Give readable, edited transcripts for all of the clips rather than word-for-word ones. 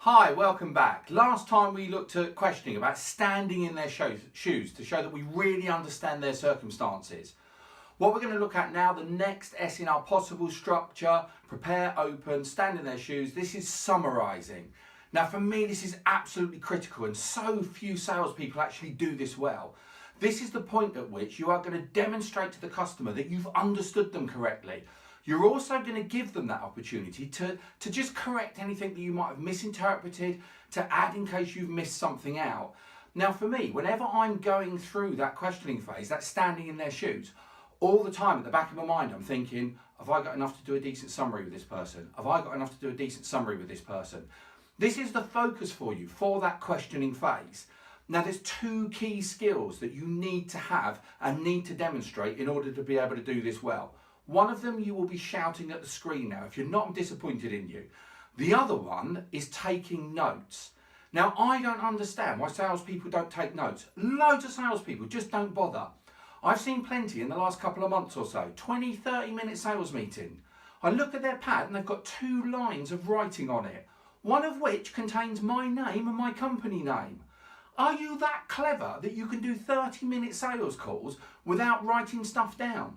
Hi, welcome back. Last time we looked at questioning about standing in their shoes to show that we really understand their circumstances. What we're going to look at now, the next S in our possible structure, prepare, open, stand in their shoes, this is summarising. Now for me this is absolutely critical and so few salespeople actually do this well. This is the point at which you are going to demonstrate to the customer that you've understood them correctly. You're also going to give them that opportunity to just correct anything that you might have misinterpreted, to add in case you've missed something out. Now for me, whenever I'm going through that questioning phase, that standing in their shoes, all the time at the back of my mind I'm thinking, have I got enough to do a decent summary with this person? Have I got enough to do a decent summary with this person? This is the focus for you for that questioning phase. Now there's two key skills that you need to have and need to demonstrate in order to be able to do this well. One of them you will be shouting at the screen now. If you're not, I'm disappointed in you. The other one is taking notes. Now I don't understand why salespeople don't take notes. Loads of salespeople just don't bother. I've seen plenty in the last couple of months or so, 20, 30-minute sales meeting. I look at their pad and they've got 2 lines of writing on it, one of which contains my name and my company name. Are you that clever that you can do 30-minute sales calls without writing stuff down?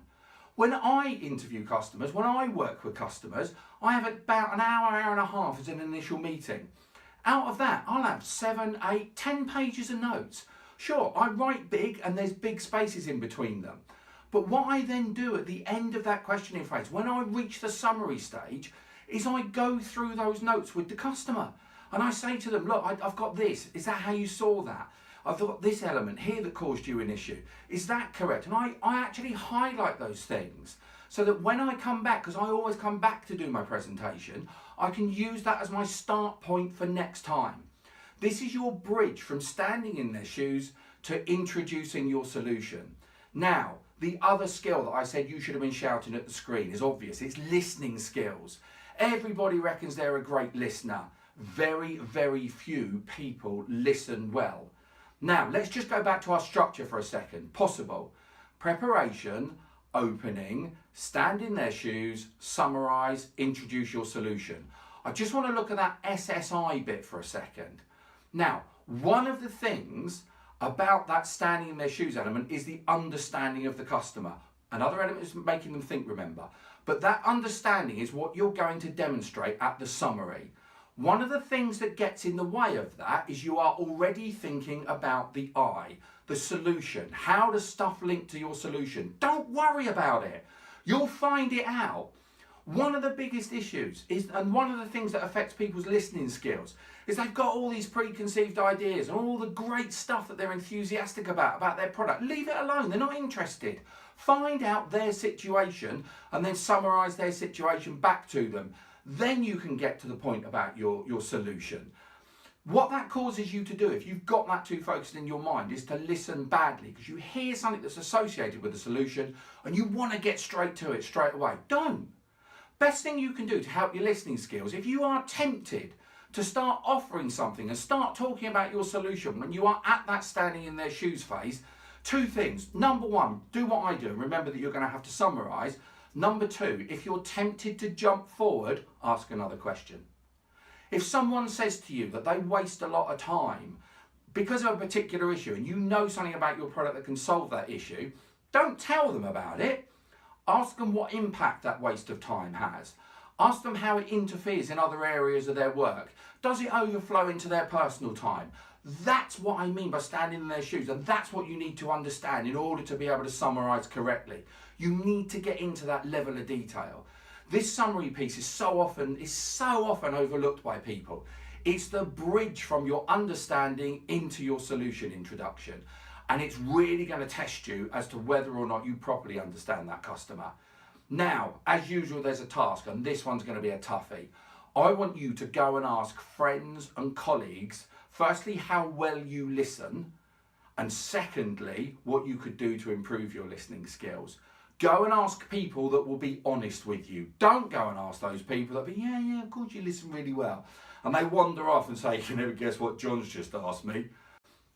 When I interview customers, when I work with customers, I have about an hour, hour and a half as an initial meeting. Out of that, I'll have 7, 8, 10 pages of notes. Sure, I write big and there's big spaces in between them. But what I then do at the end of that questioning phase, when I reach the summary stage, is I go through those notes with the customer. And I say to them, look, I've got this. Is that how you saw that? I've got this element here that caused you an issue. Is that correct? And I actually highlight those things so that when I come back, because I always come back to do my presentation, I can use that as my start point for next time. This is your bridge from standing in their shoes to introducing your solution. Now, the other skill that I said you should have been shouting at the screen is obvious. It's listening skills. Everybody reckons they're a great listener. Very, very few people listen well. Now, let's just go back to our structure for a second. Possible. Preparation, opening, stand in their shoes, summarise, introduce your solution. I just want to look at that SSI bit for a second. Now, one of the things about that standing in their shoes element is the understanding of the customer. Another element is making them think, remember. But that understanding is what you're going to demonstrate at the summary. One of the things that gets in the way of that is you are already thinking about the I, the solution. How does stuff link to your solution? Don't worry about it. You'll find it out. One of the biggest issues is, and one of the things that affects people's listening skills, is they've got all these preconceived ideas and all the great stuff that they're enthusiastic about their product. Leave it alone. They're not interested. Find out their situation and then summarise their situation back to them. Then you can get to the point about your solution. What that causes you to do, if you've got that too focused in your mind, is to listen badly because you hear something that's associated with the solution and you want to get straight to it straight away. Don't. Best thing you can do to help your listening skills, if you are tempted to start offering something and start talking about your solution when you are at that standing in their shoes phase, 2 things. Number 1, do what I do and remember that you're going to have to summarise. Number 2, if you're tempted to jump forward, ask another question. If someone says to you that they waste a lot of time because of a particular issue and you know something about your product that can solve that issue, don't tell them about it. Ask them what impact that waste of time has. Ask them how it interferes in other areas of their work. Does it overflow into their personal time? That's what I mean by standing in their shoes, and that's what you need to understand in order to be able to summarise correctly. You need to get into that level of detail. This summary piece is so often overlooked by people. It's the bridge from your understanding into your solution introduction. And it's really going to test you as to whether or not you properly understand that customer. Now, as usual, there's a task, and this one's going to be a toughie. I want you to go and ask friends and colleagues, firstly, how well you listen, and secondly, what you could do to improve your listening skills. Go and ask people that will be honest with you. Don't go and ask those people that be, yeah, of course you listen really well. And they wander off and say, you never guess what John's just asked me.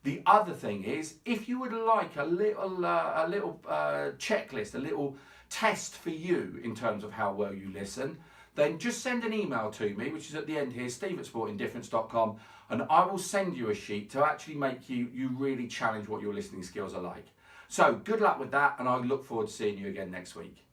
The other thing is, if you would like a little checklist, a little test for you in terms of how well you listen, then just send an email to me, which is at the end here, steve@sportingdifference.com, and I will send you a sheet to actually make you really challenge what your listening skills are like. So good luck with that, and I look forward to seeing you again next week.